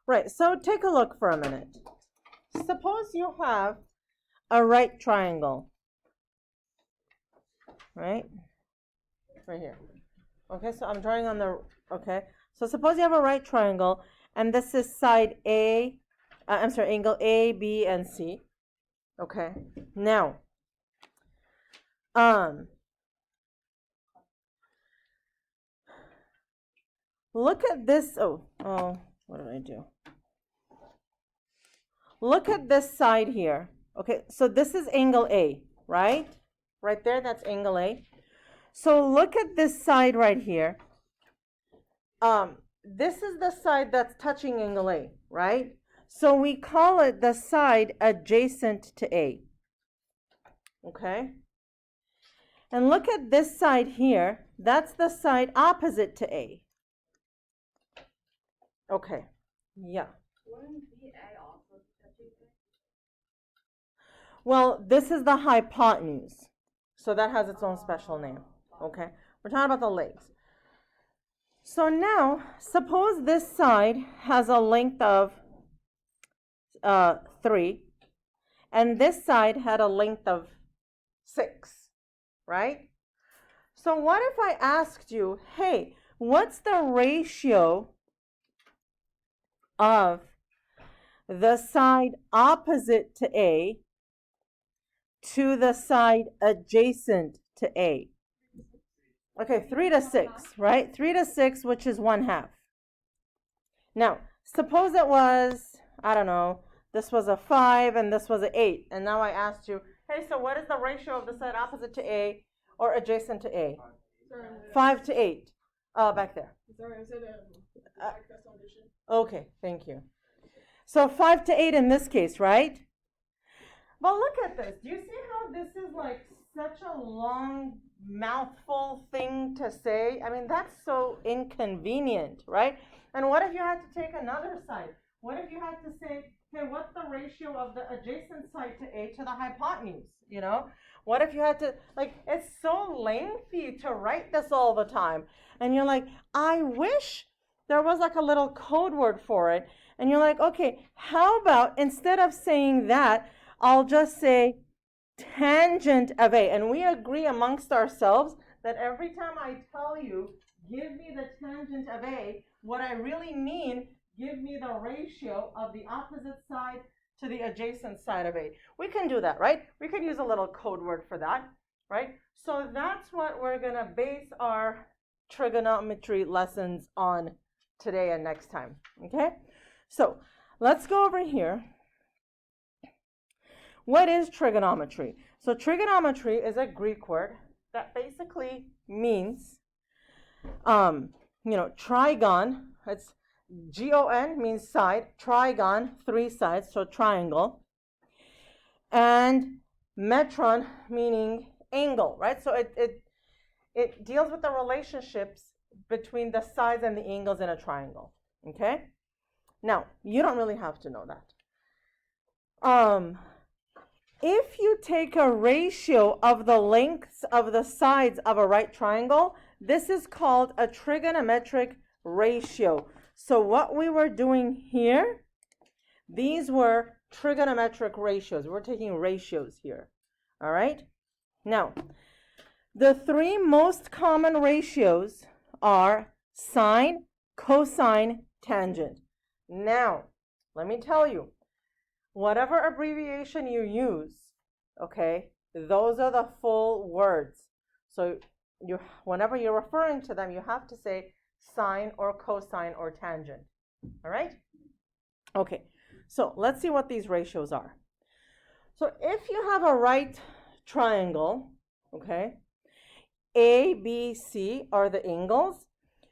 Right, so take a look for a minute. Suppose you have a right triangle, right here. Okay, so I'm drawing on the, okay. So suppose you have a right triangle, and this is side A, angle A, B, and C. Okay, now, look at this, what did I do? Look at this side here. Okay, so this is angle A, right? Right there, that's angle A. So look at this side right here. This is the side that's touching angle A, right? So we call it the side adjacent to A. Okay? And look at this side here. That's the side opposite to A. Okay. Yeah. Wouldn't BA also touching A? Well, this is the hypotenuse. So that has its own special name. Okay? We're talking about the legs. So now, suppose this side has a length of 3, and this side had a length of 6, right? So what if I asked you, hey, what's the ratio of the side opposite to A to the side adjacent to A? Okay, 3 to 6, right? 3 to 6, which is 1/2. Now, suppose it was, I don't know, this was a 5 and this was an 8. And now I asked you, hey, so what is the ratio of the side opposite to A or adjacent to A? 5 to 8. Back there. Sorry, I said Okay, thank you. So 5 to 8 in this case, right? But look at this. Do you see how this is like such a long mouthful thing to say? I mean, that's so inconvenient, right? And what if you had to take another side? What if you had to say, hey, what's the ratio of the adjacent side to A to the hypotenuse? You know, what if you had to, like, it's so lengthy to write this all the time. And you're like, I wish there was like a little code word for it. And you're like, okay, how about instead of saying that, I'll just say tangent of A. And we agree amongst ourselves that every time I tell you, give me the tangent of A, what I really mean, give me the ratio of the opposite side to the adjacent side of A. We can do that, right? We could use a little code word for that, right? So that's what we're going to base our trigonometry lessons on today and next time, okay? So let's go over here. What is trigonometry? So trigonometry is a Greek word that basically means, trigon. It's G-O-N means side, trigon, 3 sides, so triangle, and metron meaning angle, right? So it deals with the relationships between the sides and the angles in a triangle, okay? Now, you don't really have to know that. If you take a ratio of the lengths of the sides of a right triangle, this is called a trigonometric ratio. So what we were doing here, these were trigonometric ratios. We're taking ratios here, all right? Now, the 3 most common ratios are sine, cosine, tangent. Now, let me tell you, whatever abbreviation you use, okay, those are the full words. So whenever you're referring to them, you have to say sine or cosine or tangent. All right? Okay, so let's see what these ratios are. So if you have a right triangle, okay, A, B, C are the angles.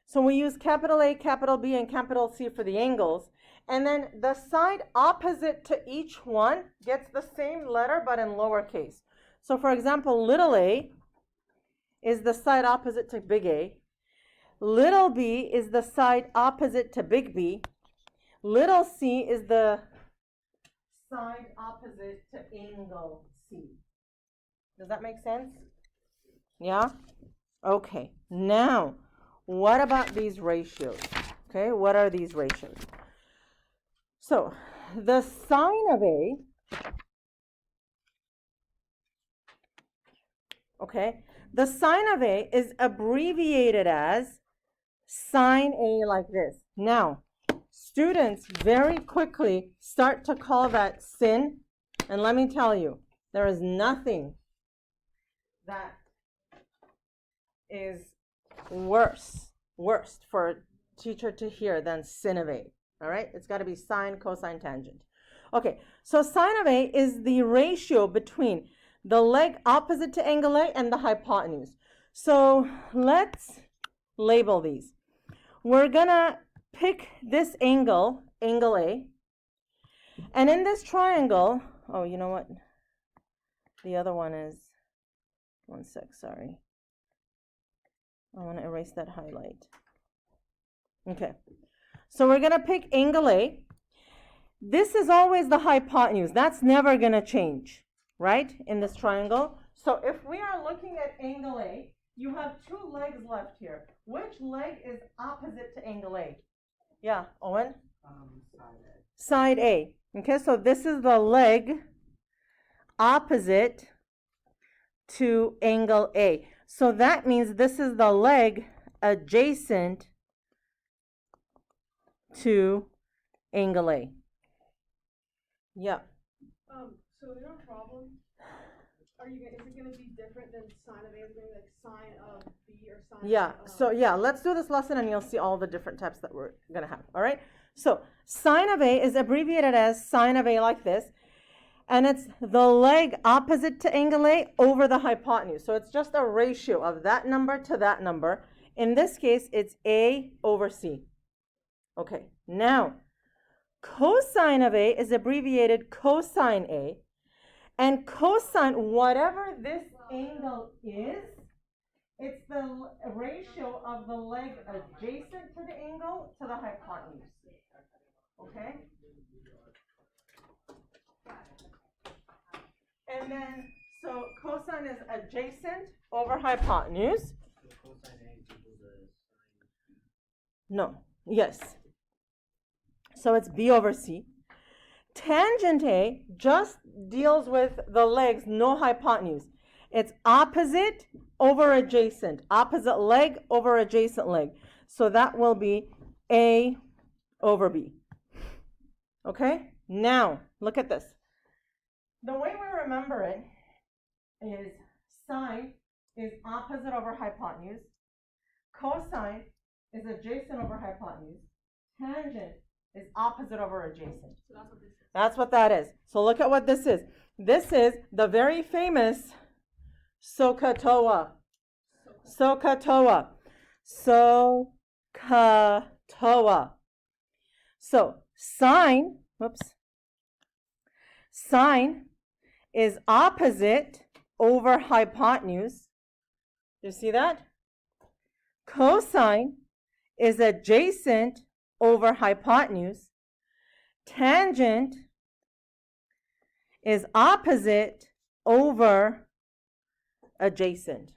So we use capital A, capital B, and capital C for the angles. And then the side opposite to each one gets the same letter but in lowercase. So for example, little a is the side opposite to big A. Little b is the side opposite to big B. Little c is the side opposite to angle C. Does that make sense? Yeah? Okay. Now, what about these ratios? Okay, what are these ratios? So the sine of A, okay, the sine of A is abbreviated as sine A like this. Now, students very quickly start to call that sin, and let me tell you, there is nothing that is worst for a teacher to hear than sin of A. All right, it's got to be sine, cosine, tangent. Okay, so sine of A is the ratio between the leg opposite to angle A and the hypotenuse. So let's label these. We're gonna pick this angle, angle A, and in this triangle, oh, you know what? The other one is, one sec, sorry. I want to erase that highlight. Okay, so we're gonna pick angle A. This is always the hypotenuse. That's never gonna change, right, in this triangle. So if we are looking at angle A, you have two legs left here. Which leg is opposite to angle A? Yeah, Owen? Side A. Okay, so this is the leg opposite to angle A. So that means this is the leg adjacent to angle A. Yeah. So in our problem, is it going to be different than sine of A? Is it going to be like sine of B or sine of So yeah, let's do this lesson and you'll see all the different types that we're going to have. All right. So sine of A is abbreviated as sine of A like this. And it's the leg opposite to angle A over the hypotenuse. So it's just a ratio of that number to that number. In this case, it's A over C. Okay. Now, cosine of A is abbreviated cosine A. And cosine, whatever this angle is, it's the ratio of the leg adjacent to the angle to the hypotenuse. Okay? And then, so cosine is adjacent over hypotenuse. No, yes. So it's B over C. Tangent A just deals with the legs, no hypotenuse. It's opposite over adjacent, opposite leg over adjacent leg. So that will be A over B. Okay? Now, look at this. The way we remember it is sine is opposite over hypotenuse. Cosine is adjacent over hypotenuse. Tangent is opposite over adjacent. So that's what this is. That's what that is. So look at what this is. This is the very famous SOHCAHTOA. SOHCAHTOA. SOHCAHTOA. So sine, sine is opposite over hypotenuse. You see that? Cosine is adjacent over hypotenuse. Tangent is opposite over adjacent.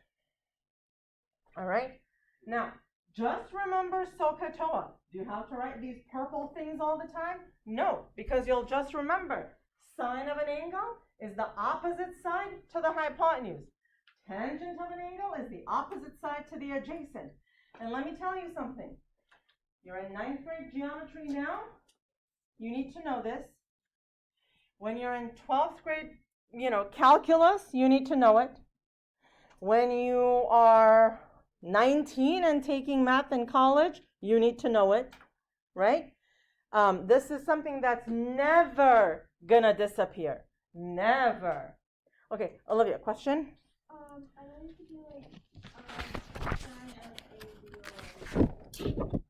All right? Now, just remember SOHCAHTOA. Do you have to write these purple things all the time? No, because you'll just remember sine of an angle is the opposite side to the hypotenuse. Tangent of an angle is the opposite side to the adjacent. And let me tell you something. You're in 9th grade geometry now. You need to know this. When you're in 12th grade, calculus, you need to know it. When you are 19 and taking math in college, you need to know it, right? This is something that's never gonna disappear. Never. Okay, Olivia, question? I know you could do like sine of A below.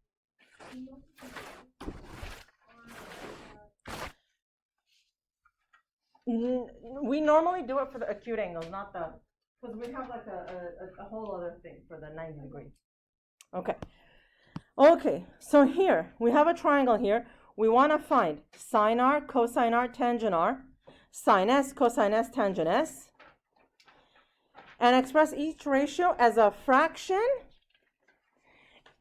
We normally do it for the acute angles, not the, because we have like a whole other thing for the 90 degree. Okay. Okay, so here, we have a triangle here. We want to find sine R, cosine R, tangent R, sine S, cosine S, tangent S, and express each ratio as a fraction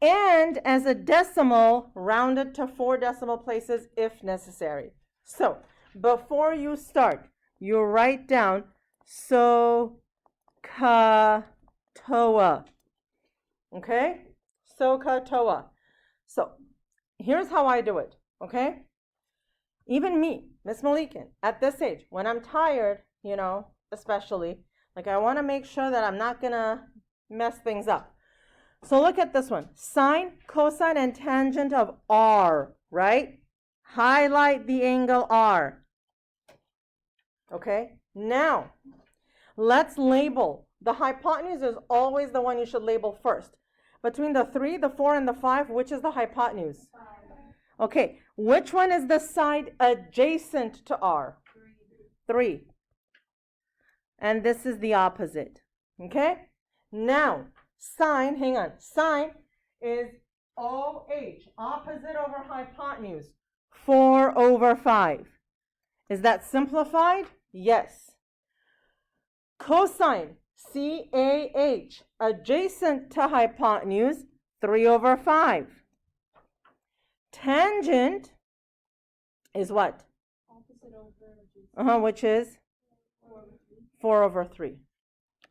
and as a decimal rounded to 4 decimal places if necessary. So before you start, you write down SOHCAHTOA. Okay? SOHCAHTOA. So here's how I do it. Okay? Even me, Miss Malikan, at this age, when I'm tired, you know, especially, like I want to make sure that I'm not going to mess things up. So look at this one. Sine, cosine, and tangent of R, right? Highlight the angle R. Okay? Now, let's label. The hypotenuse is always the one you should label first. Between the 3, the 4, and the 5, which is the hypotenuse? 5. Okay, which one is the side adjacent to R? 3. And this is the opposite. Okay? Now, sine, hang on. Sine is OH, opposite over hypotenuse, 4 over 5. Is that simplified? Yes. Cosine, CAH, adjacent to hypotenuse, 3 over 5. Tangent is what? Opposite over Which is 4 over 3.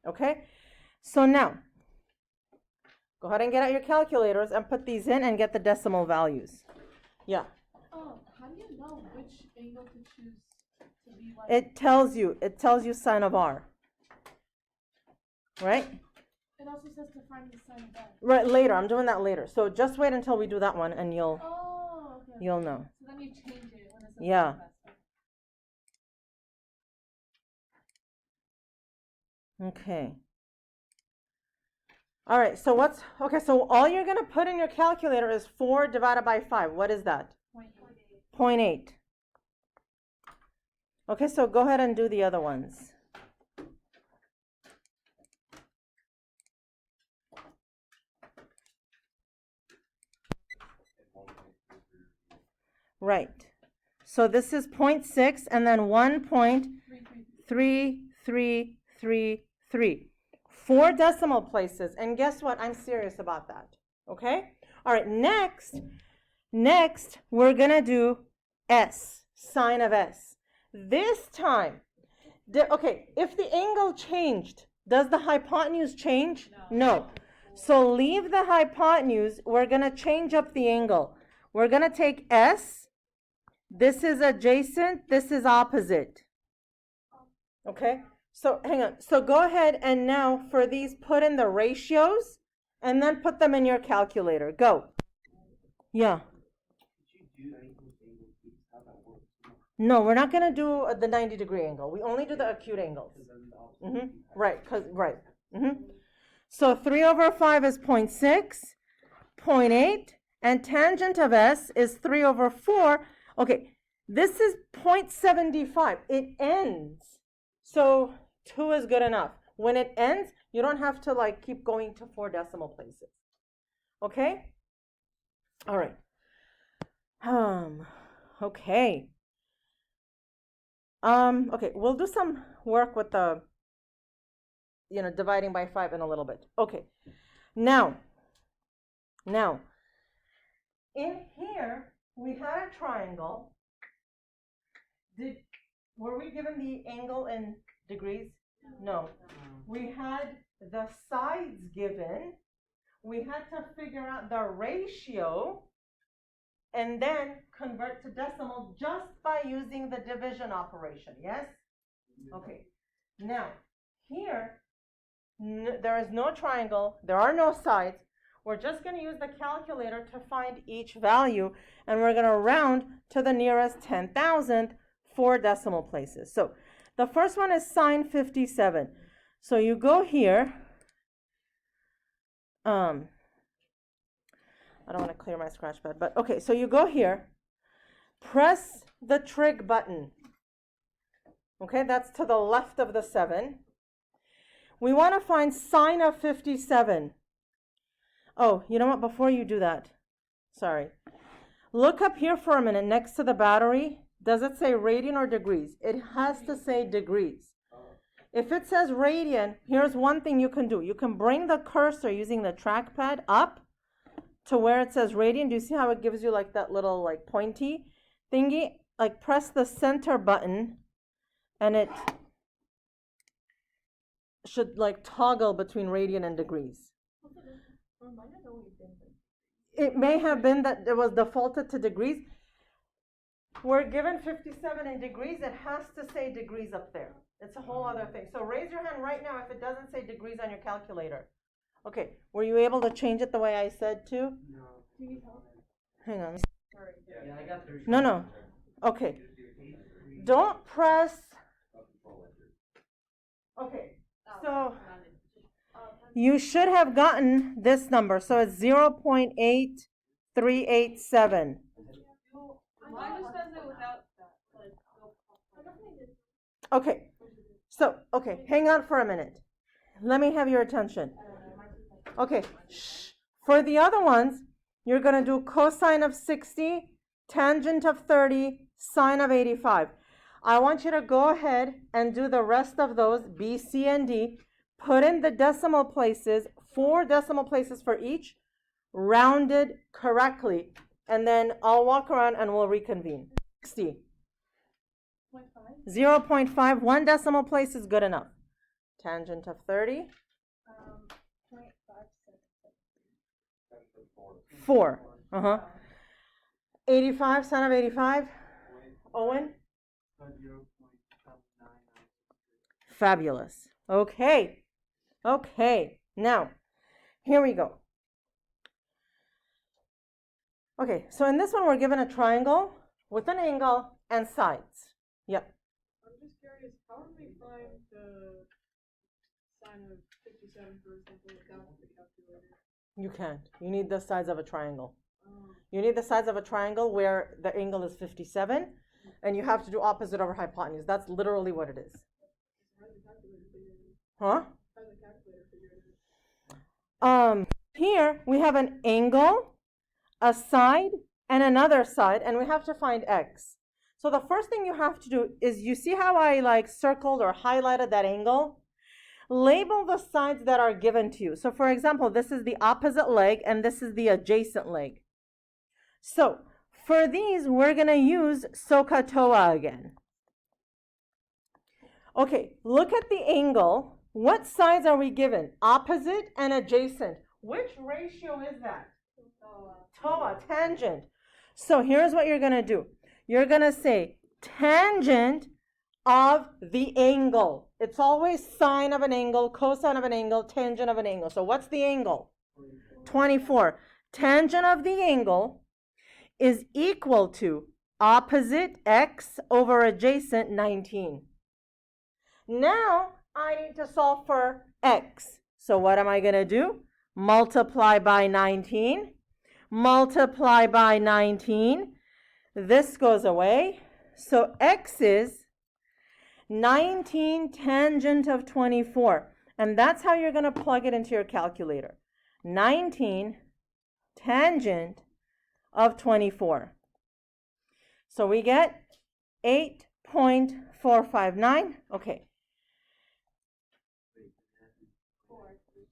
Okay? So now, go ahead and get out your calculators and put these in and get the decimal values. Yeah. Oh, how do you know which angle to choose to be like? It tells you sine of R. Right? It also says to find the sine of R. Right, later. I'm doing that later. So just wait until we do that one and you'll Okay. know. So then you change it when it says Yeah. Okay. All right, so so all you're going to put in your calculator is 4 divided by 5. What is that? 0.8. Okay, so go ahead and do the other ones. Right. So this is 0.6 and then 1.3333. 4 decimal places. And guess what? I'm serious about that. Okay? All right, next we're going to do S, sine of S. This time, if the angle changed, does the hypotenuse change? No. So leave the hypotenuse. We're going to change up the angle. We're going to take S. This is adjacent. This is opposite. Okay? So hang on. So go ahead and now for these, put in the ratios and then put them in your calculator. Go. Yeah. No, we're not going to do the 90-degree angle. We only do the acute angles. Right. So 3 over 5 is 0.6, 0.8, and tangent of S is 3 over 4. Okay, this is 0.75. It ends. So 2 is good enough. When it ends, you don't have to like keep going to 4 decimal places. Okay? All right. Okay. Okay, we'll do some work with the dividing by 5 in a little bit. Okay. Now in here we had a triangle. Were we given the angle in degrees? No. We had the sides given. We had to figure out the ratio and then convert to decimal just by using the division operation. Yes? Okay. Now, here, there is no triangle. There are no sides. We're just going to use the calculator to find each value, and we're going to round to the nearest 10,000th, 4 decimal places. So the first one is sine 57. So you go here. I don't want to clear my scratch pad, but okay, so you go here, press the trig button. Okay, that's to the left of the 7. We want to find sine of 57. Oh, you know what? Before you do that, sorry. Look up here for a minute next to the battery. Does it say radian or degrees? It has to say degrees. If it says radian, here's one thing you can do. You can bring the cursor using the trackpad up to where it says radian. Do you see how it gives you like that little like pointy thingy? Like press the center button and it should like toggle between radian and degrees. It may have been that it was defaulted to degrees. We're given 57 in degrees. It has to say degrees up there. It's a whole other thing. So raise your hand right now if it doesn't say degrees on your calculator. Okay, were you able to change it the way I said to? No. Do you need help? Hang on. Sorry. Yeah, I got 30. No. Okay. Don't press. Okay, so you should have gotten this number. So it's 0.8387. Mine just does it without that. Okay, so, okay, hang on for a minute. Let me have your attention. Okay, shh. For the other ones, you're going to do cosine of 60, tangent of 30, sine of 85. I want you to go ahead and do the rest of those, B, C, and D. Put in the decimal places, 4 decimal places for each, rounded correctly. And then I'll walk around and we'll reconvene. 60. 0.5, 1 decimal place is good enough. Tangent of 30. 4. 85, sine of 85. Owen? Fabulous. Okay. Okay. Now, here we go. Okay, so in this one, we're given a triangle with an angle and sides. Yep. I'm just curious, how do we find the sine of 57, for example, without the calculator? You can't. You need the sides of a triangle. Oh. You need the sides of a triangle where the angle is 57, and you have to do opposite over hypotenuse. That's literally what it is. How does the calculator figure it out? Huh? How does the calculator figure it out? Here we have an angle, a side, and another side, and we have to find x. So the first thing you have to do is, you see how I like circled or highlighted that angle? Label the sides that are given to you. So for example, this is the opposite leg and this is the adjacent leg. So for these, we're going to use SOHCAHTOA again. Okay, look at the angle. What sides are we given? Opposite and adjacent. Which ratio is that? TOA, tangent. So here's what you're going to do. You're going to say tangent of the angle. It's always sine of an angle, cosine of an angle, tangent of an angle. So what's the angle? 24. Tangent of the angle is equal to opposite x over adjacent 19. Now I need to solve for x. So what am I going to do? Multiply by 19. Multiply by 19. This goes away. So x is 19 tangent of 24. And that's how you're going to plug it into your calculator. 19 tangent of 24. So we get 8.459. Okay.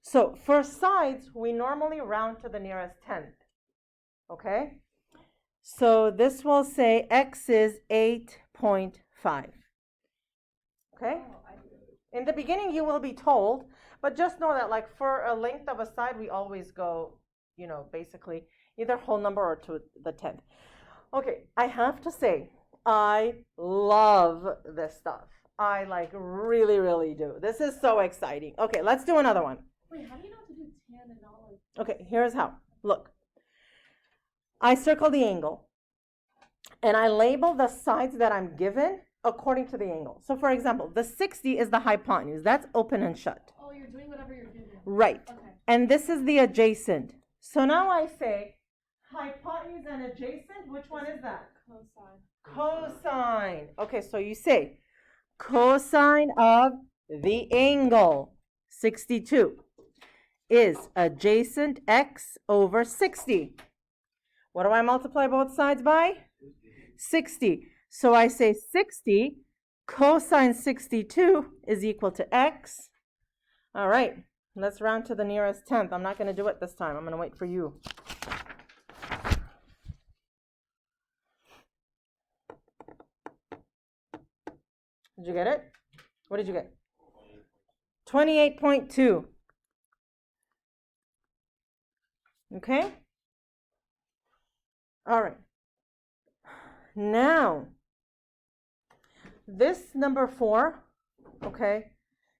So for sides, we normally round to the nearest tenth. Okay? So this will say x is 8.5. Okay? In the beginning, you will be told, but just know that like for a length of a side, we always go, basically either whole number or to the 10th. Okay, I have to say, I love this stuff. I like really, really do. This is so exciting. Okay, let's do another one. Wait, how do you know what to do tan and all of? Okay, here's how. Look. I circle the angle, and I label the sides that I'm given according to the angle. So for example, the 60 is the hypotenuse. That's open and shut. Oh, you're doing whatever you're doing. Right. Okay. And this is the adjacent. So now I say hypotenuse and adjacent. Which one is that? Cosine. Cosine. Okay, so you say cosine of the angle 62 is adjacent x over 60. What do I multiply both sides by? 60. So I say 60 cosine 62 is equal to x. All right. Let's round to the nearest tenth. I'm not going to do it this time. I'm going to wait for you. Did you get it? What did you get? 28.2. Okay? All right. Now, this number 4, okay,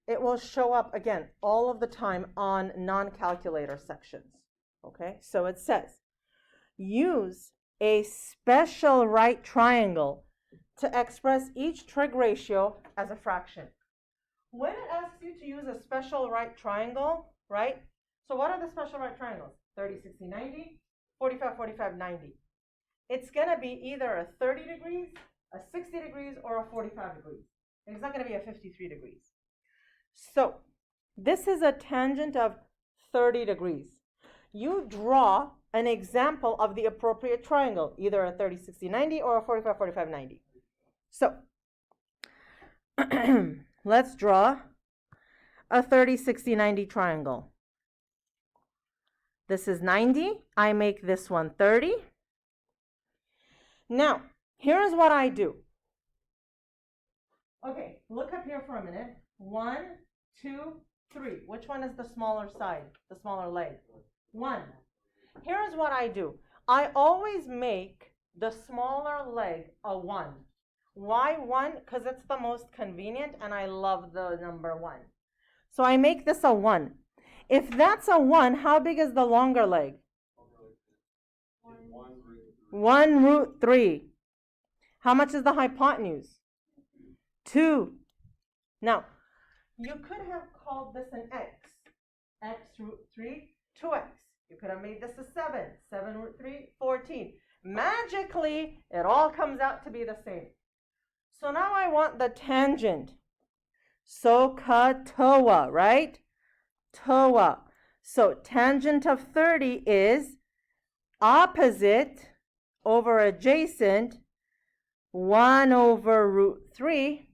it will show up again all of the time on non-calculator sections. Okay? So it says, use a special right triangle to express each trig ratio as a fraction. When it asks you to use a special right triangle, right? So what are the special right triangles? 30, 60, 90, 45, 45, 90. It's going to be either a 30 degrees, a 60 degrees, or a 45 degrees. It's not going to be a 53 degrees. So this is a tangent of 30 degrees. You draw an example of the appropriate triangle, either a 30, 60, 90, or a 45, 45, 90. So let's draw a 30, 60, 90 triangle. This is 90. I make this one 30. Now, here's what I do. Okay, look up here for a minute. 1, 2, 3. Which one is the smaller side, the smaller leg? 1. Here's what I do. I always make the smaller leg a 1. Why 1? Because it's the most convenient and I love the number 1. So I make this a 1. If that's a 1, how big is the longer leg? 1 root 3. How much is the hypotenuse? 2. Now, you could have called this an x. X root 3, 2x. You could have made this a 7. 7 root 3, 14. Magically, it all comes out to be the same. So now I want the tangent. SOHCAHTOA, right? TOA. So tangent of 30 is opposite over adjacent 1 over root 3.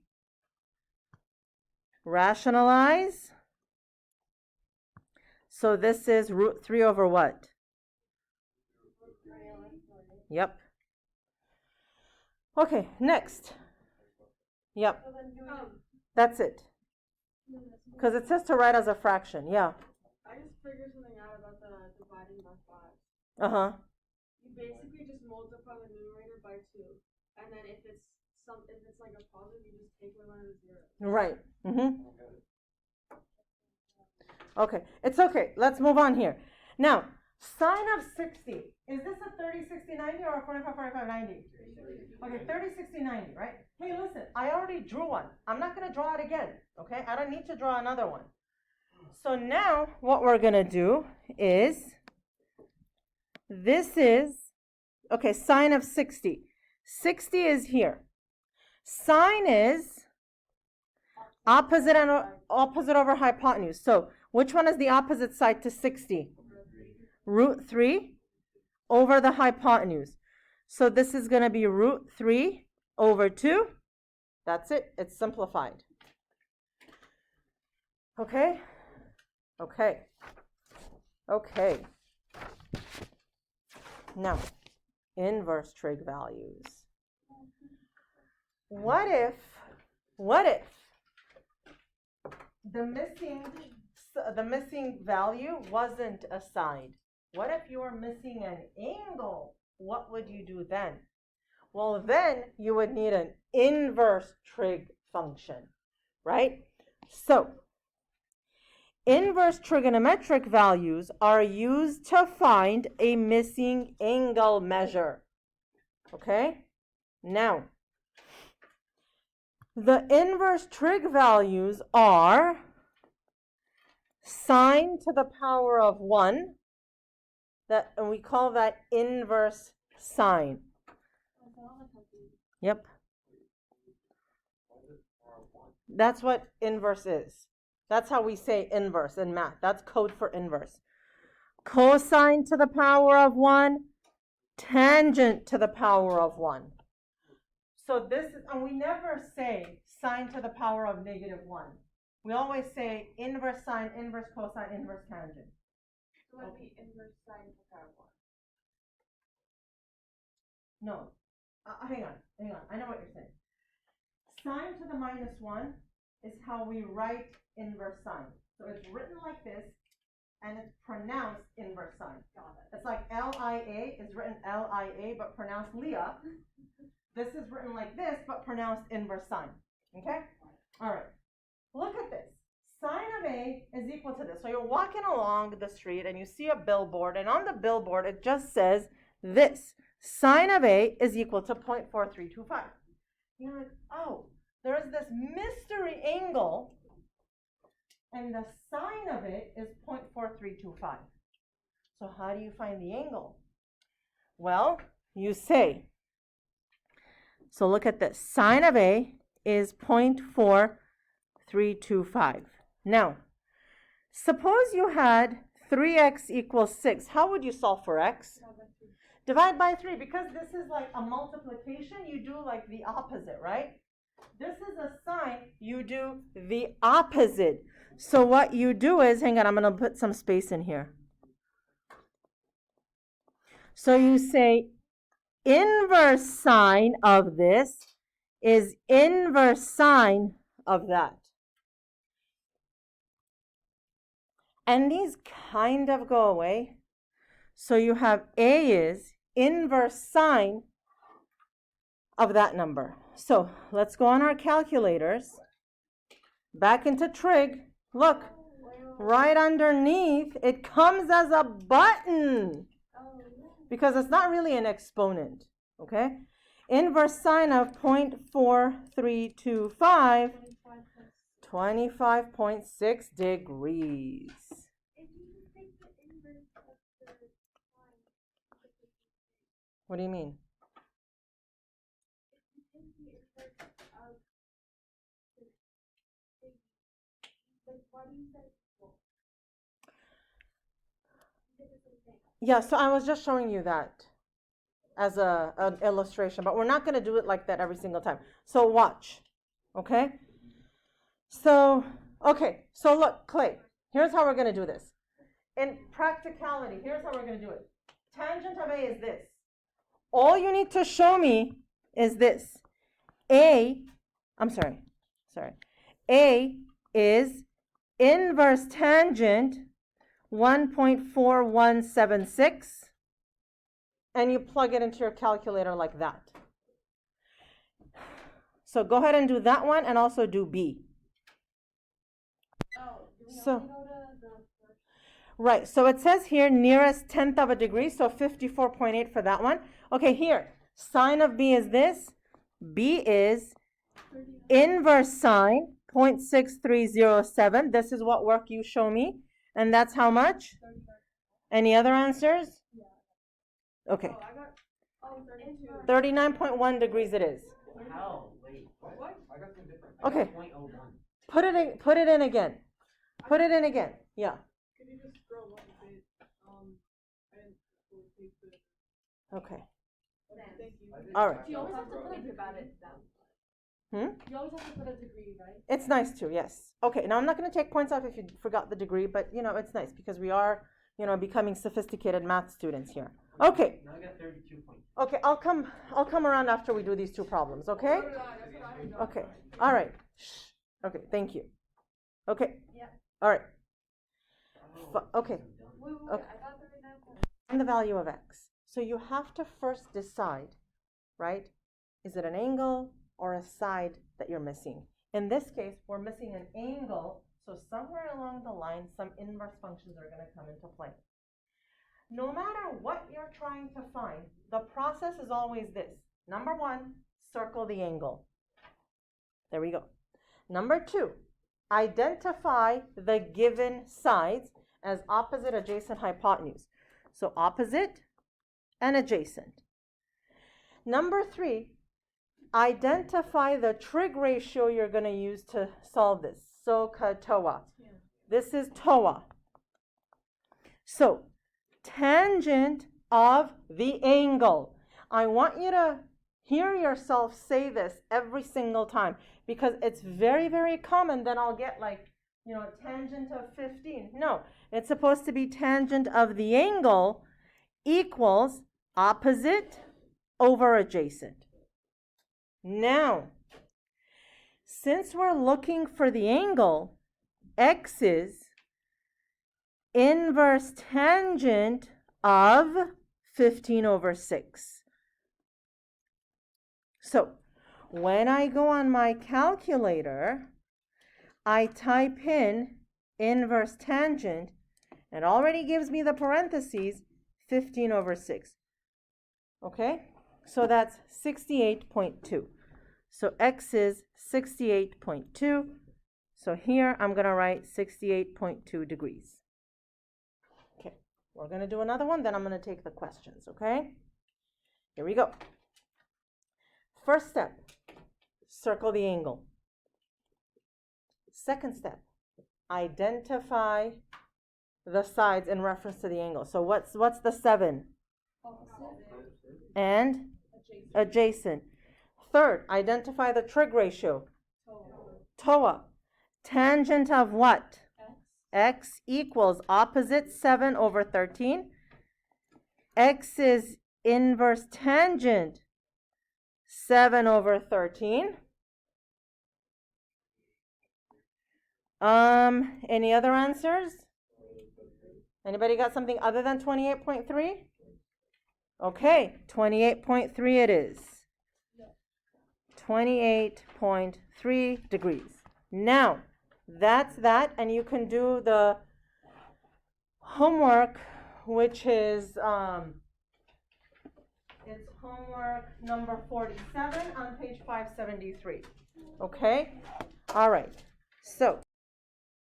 Rationalize. So this is root 3 over what? Yep. Okay, next. Yep. That's it. Because it says to write as a fraction. Yeah. I just figured something out about the dividing by 5. Uh-huh. You basically just multiply the numerator by 2. And then if it's like a positive, you just take away one of the zeros. Right. Okay. It's okay. Let's move on here. Now, sine of 60. Is this a 30, 60, 90 or a 45, 45, 90? Okay, 30, 60, 90, right? Hey, listen, I already drew one. I'm not going to draw it again, okay? I don't need to draw another one. So now what we're going to do is, this is, okay, sine of 60. 60 is here. Sine is opposite over hypotenuse. So which one is the opposite side to 60? Root 3 over the hypotenuse. So this is going to be root 3 over 2. That's it. It's simplified. Okay? Okay. Okay. Now, inverse trig values. What if the missing value wasn't a side? What if you were missing an angle? What would you do then? Well, then you would need an inverse trig function, right? So, inverse trigonometric values are used to find a missing angle measure. Okay? Now, the inverse trig values are sine to the power of 1, and we call that inverse sine. Yep. That's what inverse is. That's how we say inverse in math. That's code for inverse. Cosine to the power of 1, tangent to the power of 1. So this is, and we never say sine to the power of -1. We always say inverse sine, inverse cosine, inverse tangent. So what would be inverse sine of parabola? No. Hang on. I know what you're saying. Sine to the minus 1 is how we write inverse sine. So it's written like this, and it's pronounced inverse sine. It's like L-I-A is written L-I-A, but pronounced Leah. This is written like this, but pronounced inverse sine. Okay? All right. Look at this. Sine of A is equal to this. So you're walking along the street, and you see a billboard, and on the billboard, it just says this. Sine of A is equal to 0.4325. You're like, oh, there's this mystery angle, and the sine of it is 0.4325. So how do you find the angle? Well, you say, so look at this. Sine of A is 0.4325. Now, suppose you had 3x equals 6. How would you solve for x? Divide by 3. Because this is like a multiplication, you do like the opposite, right? This is a sine, you do the opposite. So what you do is, hang on, I'm going to put some space in here. So you say inverse sine of this is inverse sine of that. And these kind of go away. So you have A is inverse sine of that number. So let's go on our calculators. Back into trig. Look, right underneath, it comes as a button because it's not really an exponent. Okay? Inverse sine of 0.4325, 25.6 degrees. What do you mean? Yeah, so I was just showing you that as an illustration, but we're not going to do it like that every single time. So watch, okay? So look, Clay, here's how we're going to do this. In practicality, here's how we're going to do it. Tangent of A is this. All you need to show me is this. A is inverse tangent 1.4176, and you plug it into your calculator like that. So go ahead and do that one, and also do B. Oh, do we So, only go to the first? Right, so it says here nearest tenth of a degree, so 54.8 for that one. Okay, here, sine of B is this. B is inverse sine 0.6307. This is what work you show me. And that's how much? Any other answers? Okay. Oh, I got 32. 39.1 degrees it is. How? Wait. What? I got some different. Okay. 0.01. Put it in again. Put it in again. Yeah. Could you just scroll up a bit? I didn't really take the. Okay. Thank you. All right. You always have to think about it though. You always have to put a degree, right? It's nice to, yes. Okay, now I'm not going to take points off if you forgot the degree, but, it's nice because we are, becoming sophisticated math students here. Okay. Now I got 32 points. Okay, I'll come around after we do these two problems, okay? So did I, that's what I got. Okay. All right. Shh. Okay, thank you. Okay. Yeah. All right. Oh, Okay. Wait, Okay. I got 39. And the value of x. So you have to first decide, right? Is it an angle or a side that you're missing? In this case, we're missing an angle, so somewhere along the line, some inverse functions are going to come into play. No matter what you're trying to find, the process is always this. Number one, circle the angle. There we go. Number two, identify the given sides as opposite, adjacent, hypotenuse. So opposite and adjacent. Number three, identify the trig ratio you're going to use to solve this. SOHCAHTOA. This is TOA. So, tangent of the angle. I want you to hear yourself say this every single time because it's very, very common. Then I'll get like tangent of 15. No, it's supposed to be tangent of the angle equals opposite over adjacent. Now, since we're looking for the angle, x is inverse tangent of 15 over 6. So, when I go on my calculator, I type in inverse tangent, and it already gives me the parentheses, 15 over 6. Okay? So that's 68.2. So x is 68.2. So here I'm going to write 68.2 degrees. Okay, we're going to do another one, then I'm going to take the questions, okay? Here we go. First step, circle the angle. Second step, identify the sides in reference to the angle. So what's the 7? And adjacent. Third, identify the trig ratio. TOA. Tangent of what? X equals opposite 7 over 13. X is inverse tangent 7 over 13. Any other answers? Anybody got something other than 28.3? Okay, 28.3 it is. 28.3 degrees. Now, that's that, and you can do the homework, which is it's homework number 47 on page 573. Okay? All right. So,